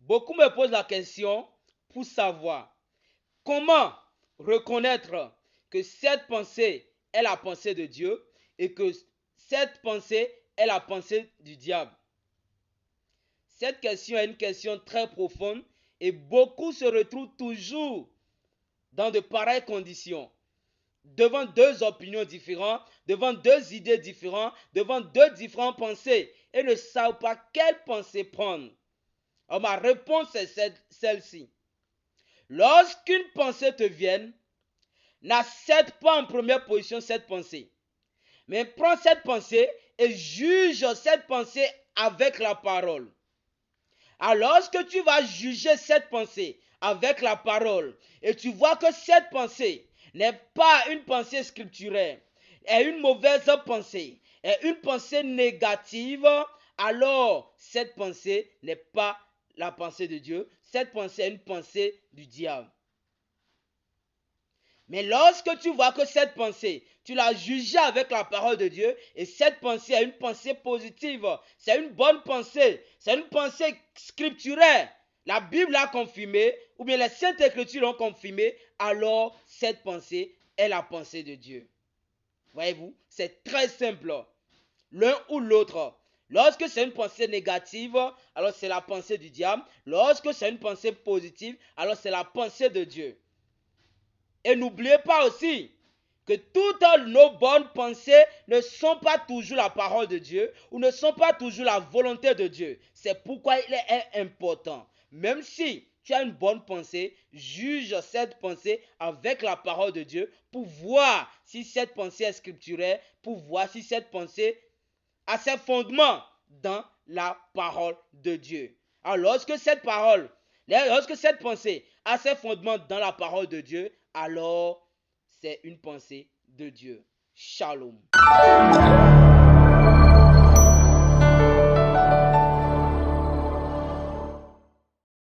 Beaucoup me posent la question pour savoir comment reconnaître que cette pensée est la pensée de Dieu et que cette pensée est la pensée du diable. Cette question est une question très profonde et beaucoup se retrouvent toujours dans de pareilles conditions, devant deux opinions différentes, devant deux idées différentes, devant deux différentes pensées et ne savent pas quelle pensée prendre. Alors ma réponse est celle-ci. Lorsqu'une pensée te vienne, n'accepte pas en première position cette pensée, mais prends cette pensée et juge cette pensée avec la parole. Alors lorsque tu vas juger cette pensée avec la parole et tu vois que cette pensée n'est pas une pensée scripturaire, est une mauvaise pensée, est une pensée négative, alors cette pensée n'est pas la pensée de Dieu, cette pensée est une pensée du diable. Mais lorsque tu vois que cette pensée, tu l'as jugée avec la parole de Dieu, et cette pensée est une pensée positive, c'est une bonne pensée, c'est une pensée scripturaire, la Bible l'a confirmé, ou bien les Saintes Écritures l'ont confirmé, alors cette pensée est la pensée de Dieu. Voyez-vous, c'est très simple, l'un ou l'autre. Lorsque c'est une pensée négative, alors c'est la pensée du diable. Lorsque c'est une pensée positive, alors c'est la pensée de Dieu. Et n'oubliez pas aussi que toutes nos bonnes pensées ne sont pas toujours la parole de Dieu ou ne sont pas toujours la volonté de Dieu. C'est pourquoi il est important, même si tu as une bonne pensée, juge cette pensée avec la parole de Dieu pour voir si cette pensée est scripturaire, pour voir si cette pensée a ses fondements dans la parole de Dieu. Alors lorsque cette pensée a ses fondements dans la parole de Dieu, alors c'est une pensée de Dieu. Shalom.